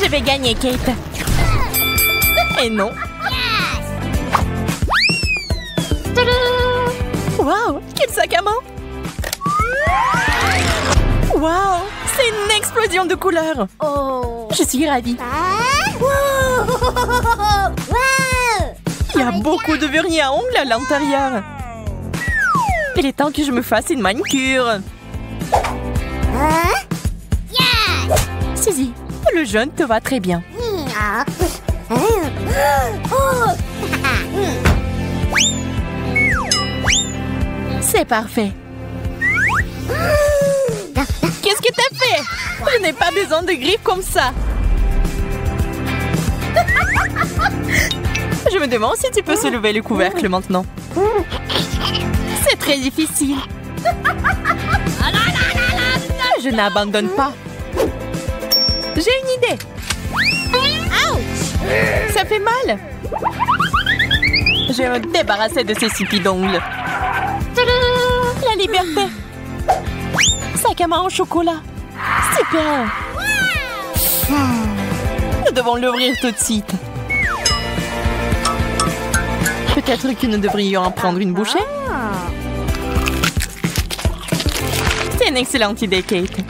Je vais gagner, Kate. Et non. Wow, quel sac à main! Wow, c'est une explosion de couleurs! Oh. Je suis ravie. Il y a beaucoup de vernis à ongles à l'intérieur. Il est temps que je me fasse une manicure. Suzy, le jaune te va très bien. C'est parfait. Qu'est-ce que t'as fait? Je n'ai pas besoin de griffes comme ça. Je me demande si tu peux soulever le couvercle maintenant. C'est très difficile. Je n'abandonne pas. J'ai une idée. Ça fait mal. Je vais me débarrasser de ces sipis d'ongles. La liberté. Sac à main au chocolat. Super. Nous devons l'ouvrir tout de suite. Peut-être que nous devrions en prendre une bouchée. C'est une excellente idée, Kate.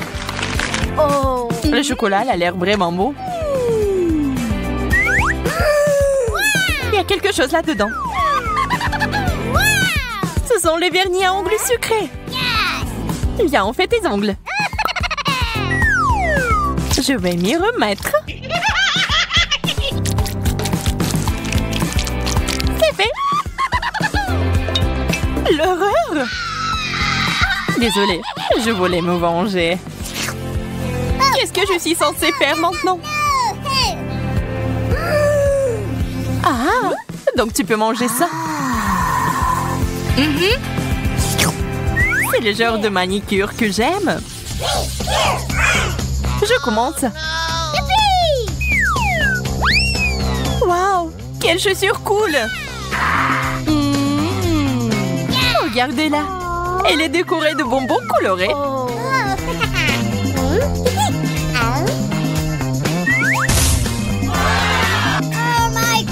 Oh. Le chocolat a l'air vraiment beau. Il y a quelque chose là-dedans. Ce sont les vernis à ongles sucrés. Viens, on fait tes ongles. Je vais m'y remettre. C'est fait. L'horreur. Désolée, je voulais me venger. Qu'est-ce que je suis censée faire maintenant? Ah, donc tu peux manger ça. C'est le genre de manicure que j'aime. Je commence. Waouh, quelle chaussure cool. Regardez-la. Elle est décorée de bonbons colorés.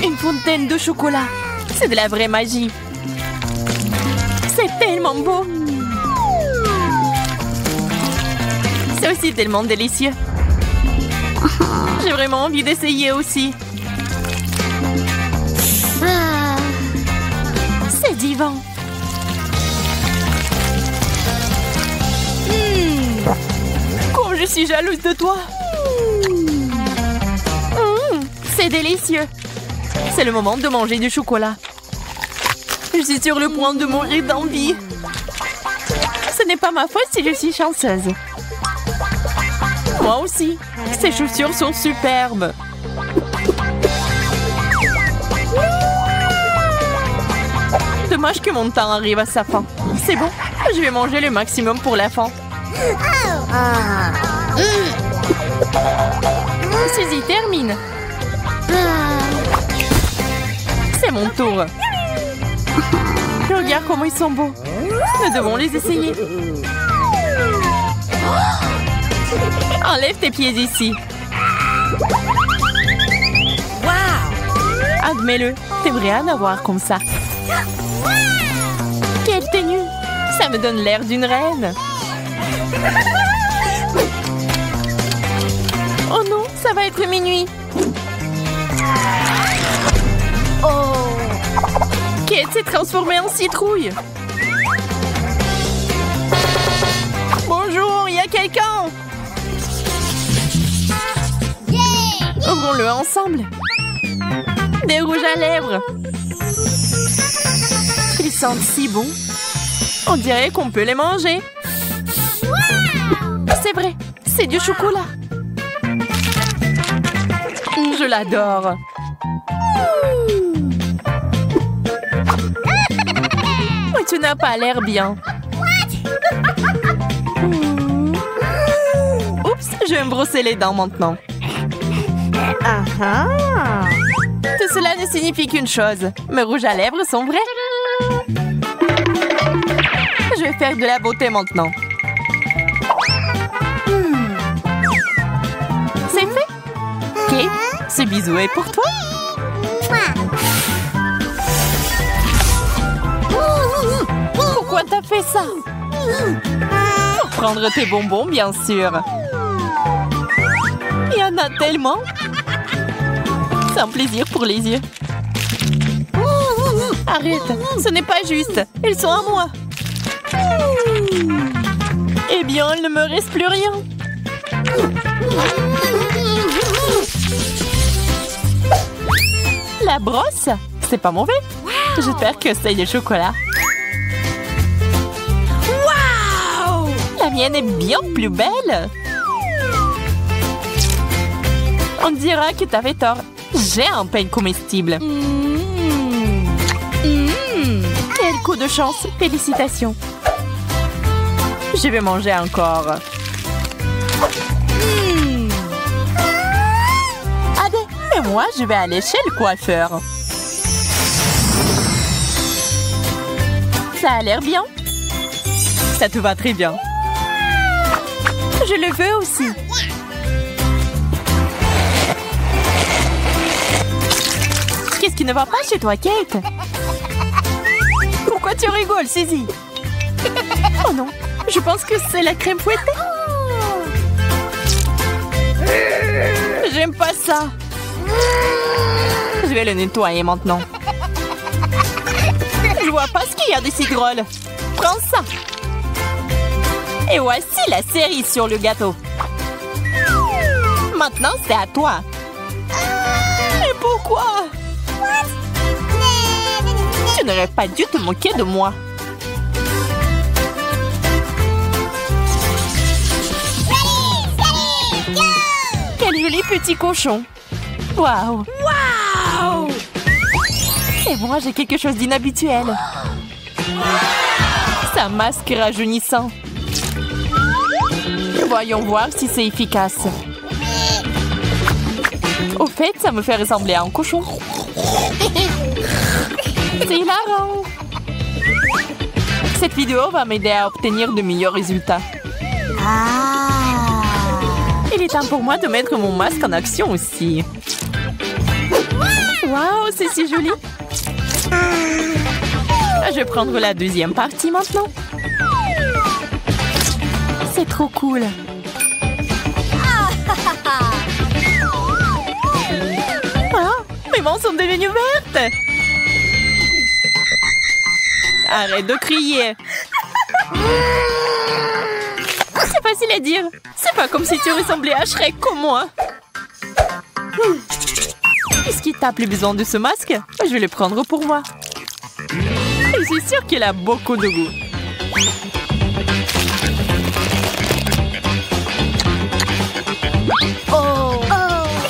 Une fontaine de chocolat. C'est de la vraie magie. C'est tellement beau. C'est aussi tellement délicieux. J'ai vraiment envie d'essayer aussi. C'est divin. Comme je suis jalouse de toi. C'est délicieux. C'est le moment de manger du chocolat. Je suis sur le point de mourir d'envie. Ce n'est pas ma faute si je suis chanceuse. Moi aussi. Ces chaussures sont superbes. Dommage que mon temps arrive à sa fin. C'est bon, je vais manger le maximum pour la fin. Suzy, termine. C'est mon tour. Regarde comment ils sont beaux. Nous devons les essayer. Enlève tes pieds ici. Wow. Admets-le, t'aimerais en avoir comme ça. Quelle tenue. Ça me donne l'air d'une reine. Oh non, ça va être minuit. Oh. Kate s'est transformée en citrouille. Bonjour, il y a quelqu'un? Ouvrons-le ensemble. Des rouges à lèvres. Ils sentent si bon. On dirait qu'on peut les manger. C'est vrai, c'est du chocolat. Je l'adore. Mais tu n'as pas l'air bien. Oups, je vais me brosser les dents maintenant. Tout cela ne signifie qu'une chose. Mes rouges à lèvres sont vrais. Je vais faire de la beauté maintenant. C'est fait. Ce bisou est pour toi. Pourquoi t'as fait ça? Pour prendre tes bonbons, bien sûr. Il y en a tellement. C'est un plaisir pour les yeux. Arrête, ce n'est pas juste. Elles sont à moi. Eh bien, il ne me reste plus rien. La brosse, c'est pas mauvais. J'espère que c'est du chocolat. Wow! La mienne est bien plus belle. On dira que t'avais tort. J'ai un peigne comestible. Quel coup de chance. Félicitations. Je vais manger encore. Allez, mais moi, je vais aller chez le coiffeur. Ça a l'air bien. Ça te va très bien. Je le veux aussi. Qu'est-ce qui ne va pas chez toi, Kate? Pourquoi tu rigoles, Suzy? Oh non, je pense que c'est la crème fouettée. J'aime pas ça. Je vais le nettoyer maintenant. Je vois pas ce qu'il y a de si drôle. Prends ça. Et voici la cerise sur le gâteau. Maintenant, c'est à toi. Mais pourquoi? Tu n'aurais pas dû te moquer de moi. Quel joli petit cochon. Waouh. Waouh. Et moi, j'ai quelque chose d'inhabituel. C'est un masque rajeunissant. Voyons voir si c'est efficace. Au fait, ça me fait ressembler à un cochon. C'est hilarant. Cette vidéo va m'aider à obtenir de meilleurs résultats. Il est temps pour moi de mettre mon masque en action aussi. Waouh, c'est si joli. Je vais prendre la deuxième partie maintenant. C'est trop cool. Ah, mes mains sont devenues vertes. Arrête de crier. C'est facile à dire. C'est pas comme si tu ressemblais à Shrek comme moi. Puisqu'il t'a plus besoin de ce masque, je vais le prendre pour moi. Je suis sûre qu'il a beaucoup de goût. Oh,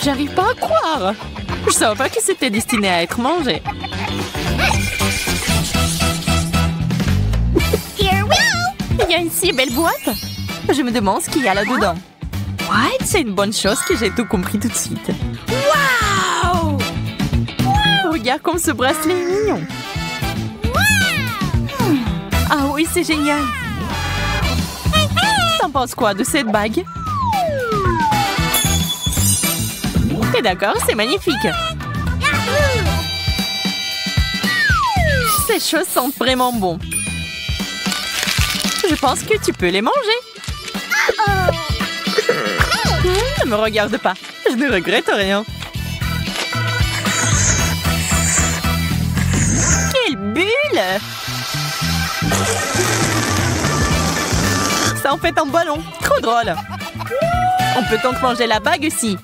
j'arrive pas à croire. Je savais pas que c'était destiné à être mangé. Il y a une si belle boîte. Je me demande ce qu'il y a là-dedans. What? C'est une bonne chose que j'ai tout compris tout de suite. Wow! Regarde comme ce bracelet est mignon. Ah oui, c'est génial. T'en penses quoi de cette bague? T'es d'accord? C'est magnifique. Ces choses sentent vraiment bon. Je pense que tu peux les manger. Ne me regarde pas. Je ne regrette rien. Quelle bulle! Ça en fait un ballon. Trop drôle. On peut donc manger la bague aussi.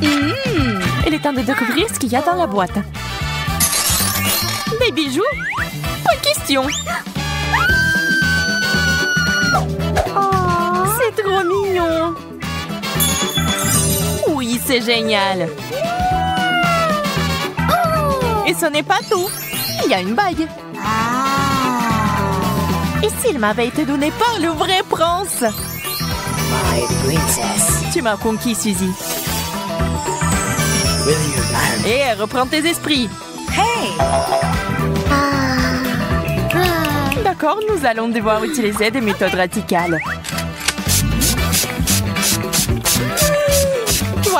Il est temps de découvrir ce qu'il y a dans la boîte. Des bijoux? Pas question. Oh, c'est trop mignon. Oui, c'est génial. Et ce n'est pas tout. Il y a une bague. Et s'il m'avait été donné par le vrai prince? Tu m'as conquis, Suzy. Et reprends tes esprits. Hey! D'accord, nous allons devoir utiliser des méthodes radicales.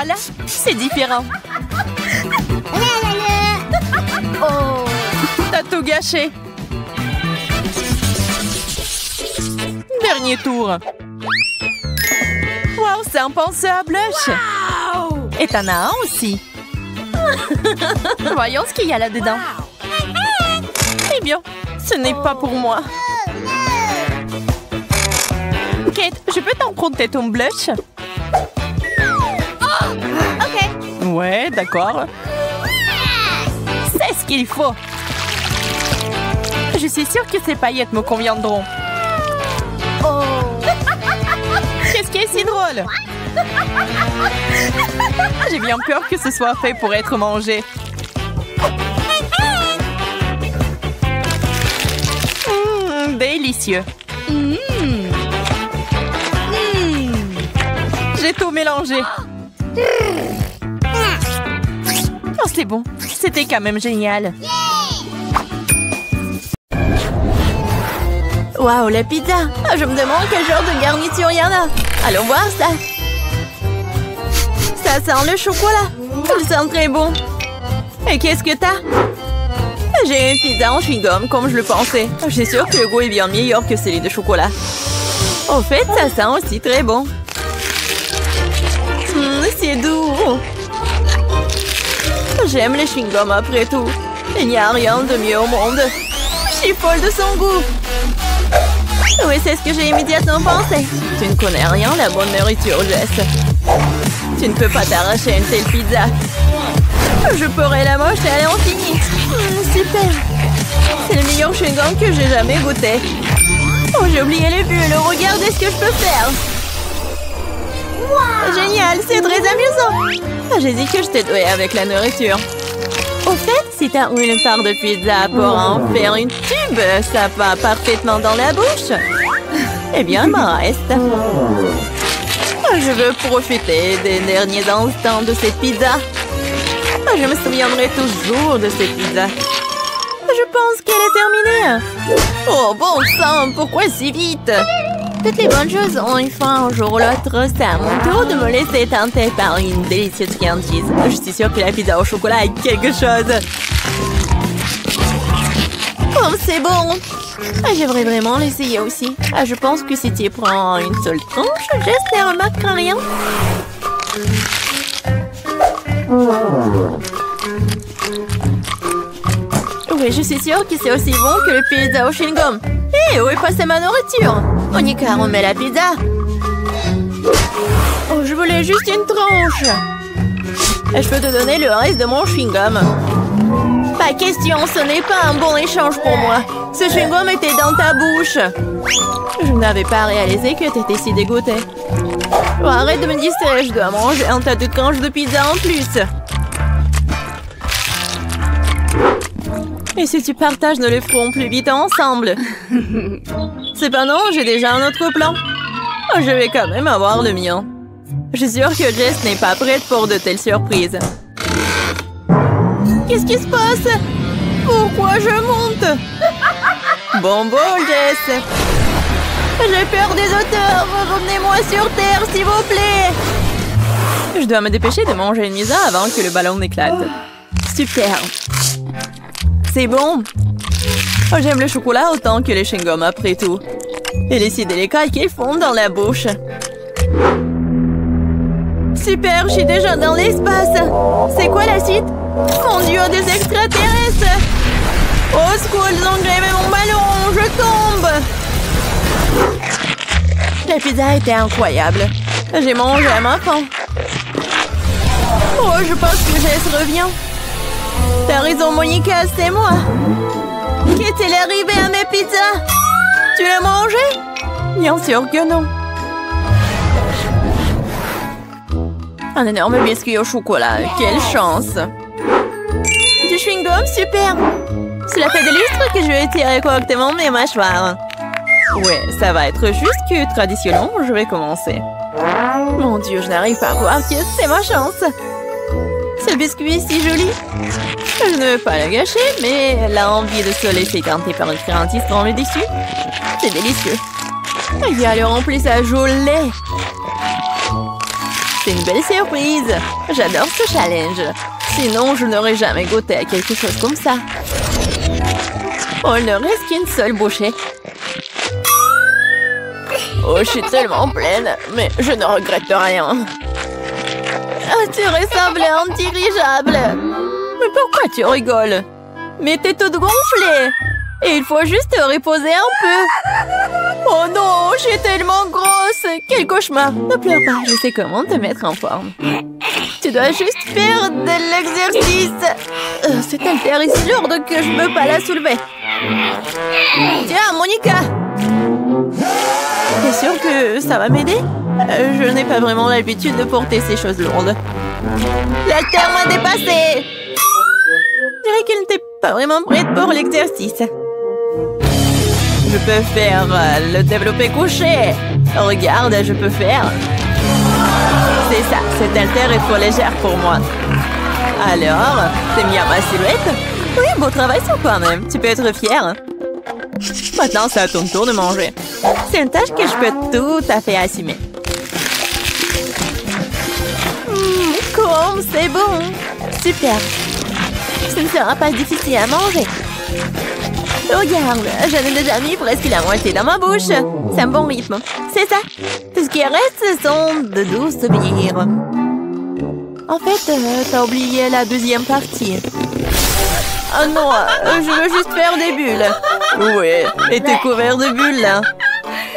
Voilà, c'est différent. Oh. T'as tout gâché. Dernier tour. Wow, c'est un penseur à blush. Wow. Et t'en as un aussi. Voyons ce qu'il y a là-dedans. Eh bien, ce n'est pas pour moi. Kate, je peux t'emprunter ton blush? Ok. Ouais, d'accord. C'est ce qu'il faut. Je suis sûre que ces paillettes me conviendront. Oh. Qu'est-ce qui est si drôle? J'ai bien peur que ce soit fait pour être mangé. Délicieux. J'ai tout mélangé. Oh, c'est bon. C'était quand même génial. Waouh, la pizza! Je me demande quel genre de garniture il y en a. Allons voir ça. Ça sent le chocolat. Il sent très bon. Et qu'est-ce que t'as? J'ai une pizza en chewing-gum, comme je le pensais. Je suis sûre que le goût est bien meilleur que celui de chocolat. Au fait, ça sent aussi très bon. C'est doux. J'aime les chewing-gums après tout. Il n'y a rien de mieux au monde. Je suis folle de son goût. Oui, c'est ce que j'ai immédiatement pensé. Tu ne connais rien, la bonne nourriture, Jess. Tu ne peux pas t'arracher une telle pizza. Je pourrais la manger à l'infini. Super. C'est le meilleur chewing-gum que j'ai jamais goûté. Oh, j'ai oublié les bulles. Regardez ce que je peux faire. Wow. Génial, c'est très amusant. J'ai dit que je t'ai douée avec la nourriture. Au fait, si t'as une part de pizza pour en faire une tube, ça va parfaitement dans la bouche. Eh bien, il m'en reste. Je veux profiter des derniers instants de cette pizza. Je me souviendrai toujours de cette pizza. Je pense qu'elle est terminée. Oh, bon sang, pourquoi si vite? Toutes les bonnes choses ont une fin un jour ou l'autre. C'est à mon tour de me laisser tenter par une délicieuse friandise. Je suis sûre que la pizza au chocolat est quelque chose. Oh, c'est bon. J'aimerais vraiment l'essayer aussi. Je pense que si tu prends une seule tranche, Jess ne remarquera rien. Oui, je suis sûre que c'est aussi bon que le pizza au chewing-gum. Hé, où est passée ma nourriture? On y met la pizza. Oh, je voulais juste une tranche. Je peux te donner le reste de mon chewing-gum. Pas question, ce n'est pas un bon échange pour moi. Ce chewing-gum était dans ta bouche. Je n'avais pas réalisé que tu étais si dégoûtée. Oh, arrête de me distraire, je dois manger un tas de tranches de pizza en plus. Et si tu partages, nous le ferons plus vite ensemble. Cependant, j'ai déjà un autre plan. Oh, je vais quand même avoir le mien. Je suis sûre que Jess n'est pas prête pour de telles surprises. Qu'est-ce qui se passe? Pourquoi je monte? Bon, Jess. J'ai peur des auteurs. Revenez-moi sur Terre, s'il vous plaît. Je dois me dépêcher de manger une pizza avant que le ballon n'éclate. Super. C'est bon. Oh, j'aime le chocolat autant que les chewing-gums après tout. Et les si délicats qu'ils font dans la bouche. Super, je suis déjà dans l'espace. C'est quoi la suite? Mon Dieu, des extraterrestres! Au secours, ils ont grévé mon ballon! Je tombe! La pizza était incroyable. J'ai mangé à ma faim. Oh, je pense que Jess revient. T'as raison, Monica, c'est moi. Qu'est-il arrivé à mes pizzas? Tu l'as mangé? Bien sûr que non. Un énorme biscuit au chocolat. Quelle chance! Du chewing-gum, super! Cela fait des lustres que je vais tirer correctement mes mâchoires. Ouais, ça va être juste que traditionnellement, je vais commencer. Mon Dieu, je n'arrive pas à croire que c'est ma chance. Ce biscuit est si joli. Je ne veux pas le gâcher, mais l'envie de se laisser tenter par une friandise tremble dessus. C'est délicieux. Il y a le remplissage au lait. C'est C'est une belle surprise. J'adore ce challenge. Sinon, je n'aurais jamais goûté à quelque chose comme ça. Oh, il ne reste qu'une seule bouchée. Oh, je suis tellement pleine, mais je ne regrette rien. Ah, tu ressembles à un dirigeable. Mais pourquoi tu rigoles? Mais t'es toute gonflée. Et il faut juste te reposer un peu. Oh non, je suis tellement grosse. Quel cauchemar. Ne pleure pas, je sais comment te mettre en forme. Tu dois juste faire de l'exercice. Cette haltère est si lourde que je ne peux pas la soulever. Tiens, Monica. T'es sûre que ça va m'aider? Je n'ai pas vraiment l'habitude de porter ces choses lourdes. L'haltère m'a dépassée. Je dirais qu'elle n'était pas vraiment prête pour l'exercice. Je peux faire le développé couché. Regarde, je peux faire. C'est ça, cette haltère est trop légère pour moi. Alors, t'aimes bien ma silhouette? Oui, beau travail sur toi-même. Tu peux être fière. Maintenant, c'est à ton tour de manger. C'est une tâche que je peux tout à fait assumer. Comme c'est bon. Super. Ce ne sera pas difficile à manger. Regarde, j'en ai déjà mis presque la moitié dans ma bouche. C'est un bon rythme. C'est ça. Tout ce qui reste sont de doux souvenirs. En fait, t'as oublié la deuxième partie. Oh non, je veux juste faire des bulles. Oui, et t'es couvert de bulles là.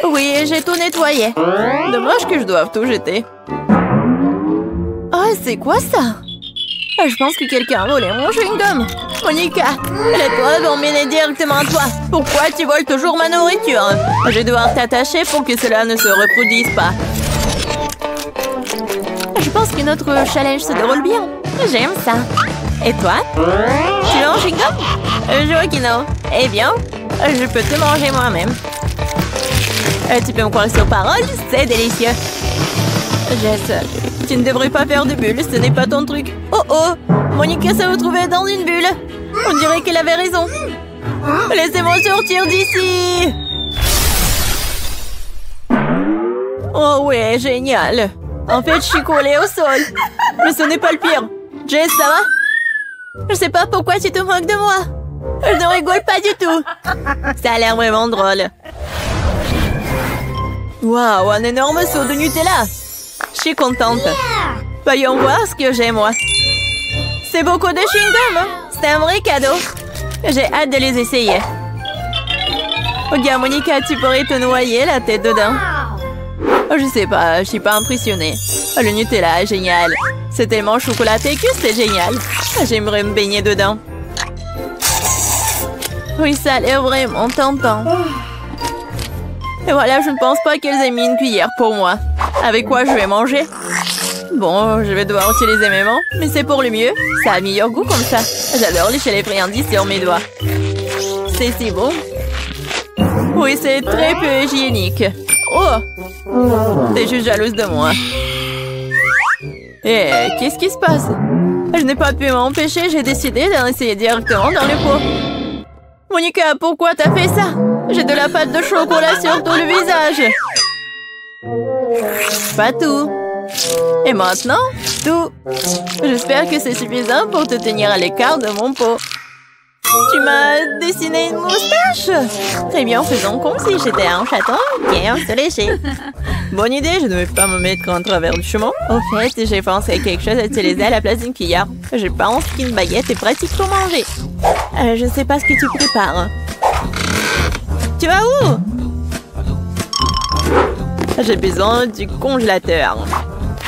Oui, j'ai tout nettoyé. Dommage que je doive tout jeter. Oh, c'est quoi ça? Je pense que quelqu'un a volé mon chewing-gum. Monica, les toits vont m'aider directement à toi. Pourquoi tu voles toujours ma nourriture? Je vais devoir t'attacher pour que cela ne se reproduise pas. Je pense que notre challenge se déroule bien. J'aime ça. Et toi? Tu veux un chewing-gum? Je vois que non. Eh bien, je peux te manger moi-même. Tu peux me croire sur parole, c'est délicieux. Jess, tu ne devrais pas faire de bulles, ce n'est pas ton truc. Oh oh, Monica s'est retrouvée dans une bulle. On dirait qu'elle avait raison. Laissez-moi sortir d'ici. Oh ouais, génial. En fait, je suis collée au sol. Mais ce n'est pas le pire. Jess, ça va? Je sais pas pourquoi tu te moques de moi. Je ne rigole pas du tout. Ça a l'air vraiment drôle. Waouh, un énorme seau de Nutella. Je suis contente. Voyons voir ce que j'ai, moi. C'est beaucoup de chewing-gum. C'est un vrai cadeau. J'ai hâte de les essayer. Regarde, Monica, tu pourrais te noyer la tête dedans. Je sais pas, je suis pas impressionnée. Le Nutella est génial. C'est tellement chocolaté que c'est génial. J'aimerais me baigner dedans. Oui, ça a l'air vraiment tentant. Et voilà, je ne pense pas qu'elles aient mis une cuillère pour moi. Avec quoi je vais manger? Bon, je vais devoir utiliser mes mains, mais c'est pour le mieux. Ça a meilleur goût comme ça. J'adore lécher les friandises sur mes doigts. C'est si bon. Oui, c'est très peu hygiénique. Oh! T'es juste jalouse de moi. Eh, qu'est-ce qui se passe? Je n'ai pas pu m'empêcher, j'ai décidé d'en essayer directement dans le pot. Monica, pourquoi t'as fait ça? J'ai de la pâte de chocolat sur tout le visage. Pas tout. Et maintenant, tout. J'espère que c'est suffisant pour te tenir à l'écart de mon pot. Tu m'as dessiné une moustache. Très bien, faisons comme si j'étais un chaton qui aime se lécher. Bonne idée, je ne vais pas me mettre en travers du chemin. Au fait, j'ai pensé à quelque chose à utiliser à la place d'une cuillère. Je pense qu'une baguette est pratique pour manger. Je ne sais pas ce que tu prépares. Tu vas où? J'ai besoin du congélateur.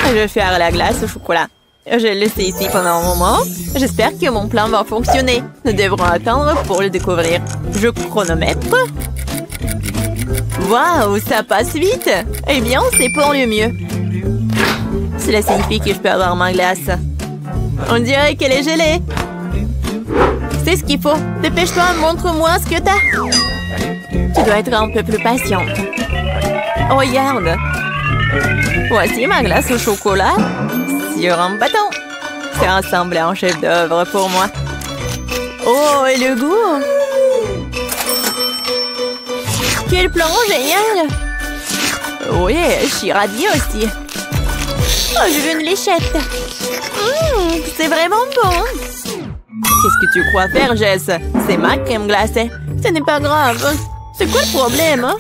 Je vais faire la glace au chocolat. Je vais le laisser ici pendant un moment. J'espère que mon plan va fonctionner. Nous devrons attendre pour le découvrir. Je chronomètre. Waouh, ça passe vite. Eh bien, c'est pour le mieux. Cela signifie que je peux avoir ma glace. On dirait qu'elle est gelée. C'est ce qu'il faut. Dépêche-toi, montre-moi ce que t'as. Tu dois être un peu plus patiente. Regarde. Voici ma glace au chocolat sur un bâton. C'est ressemblé à un chef-d'œuvre pour moi. Oh, et le goût! Quel plan génial! Oui, je suis ravie aussi. Oh, je veux une léchette. C'est vraiment bon. Qu'est-ce que tu crois faire, Jess? C'est ma crème glacée. Ce n'est pas grave. C'est quoi le problème, hein?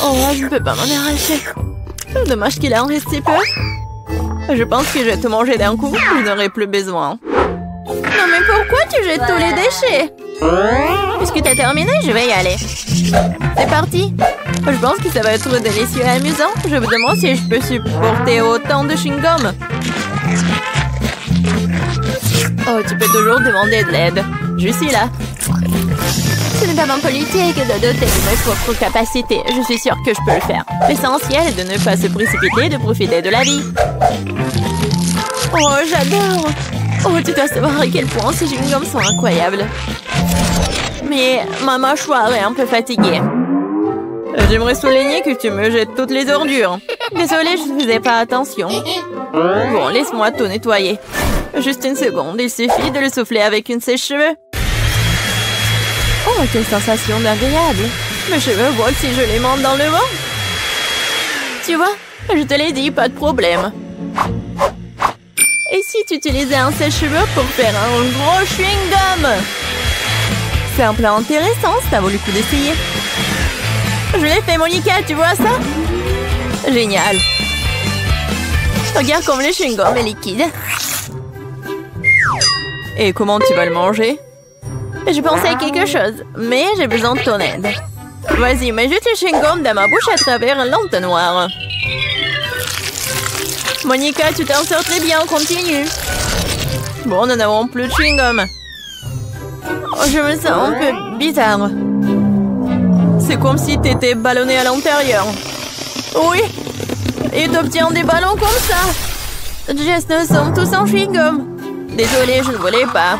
Oh, je ne peux pas m'en arracher. Dommage qu'il en reste si peu. Je pense que je vais tout manger d'un coup. Je n'aurai plus besoin. Non, mais pourquoi tu jettes tous les déchets? Puisque t'as terminé, je vais y aller. C'est parti. Je pense que ça va être délicieux et amusant. Je me demande si je peux supporter autant de chewing-gum. Oh, tu peux toujours demander de l'aide. Je suis là. Ce n'est pas ma politique de doter de mes propres capacités. Je suis sûre que je peux le faire. L'essentiel est de ne pas se précipiter et de profiter de la vie. Oh, j'adore. Oh, tu dois savoir à quel point ces chewing-gums sont incroyables. Mais ma mâchoire est un peu fatiguée. J'aimerais souligner que tu me jettes toutes les ordures. Désolée, je ne faisais pas attention. Bon, laisse-moi tout nettoyer. Juste une seconde, il suffit de le souffler avec une sèche-cheveux. Oh, quelle sensation agréable. Mes cheveux volent si je les monte dans le vent. Tu vois, je te l'ai dit, pas de problème. Et si tu utilisais un sèche-cheveux pour faire un gros chewing-gum? C'est un plan intéressant, ça vaut le coup d'essayer. Je l'ai fait, Monica, tu vois ça? Génial. Regarde comme le chewing-gum est liquide. Et comment tu vas le manger? Je pensais à quelque chose, mais j'ai besoin de ton aide. Vas-y, mets juste le chewing-gum dans ma bouche à travers l'entonnoir. Monica, tu t'en sors très bien, continue. Bon, nous n'avons plus de chewing-gum. Oh, je me sens un peu bizarre. C'est comme si t'étais ballonné à l'intérieur. Oui, et t'obtiens des ballons comme ça. Jess, nous sommes tous en chewing-gum. Désolée, je ne voulais pas.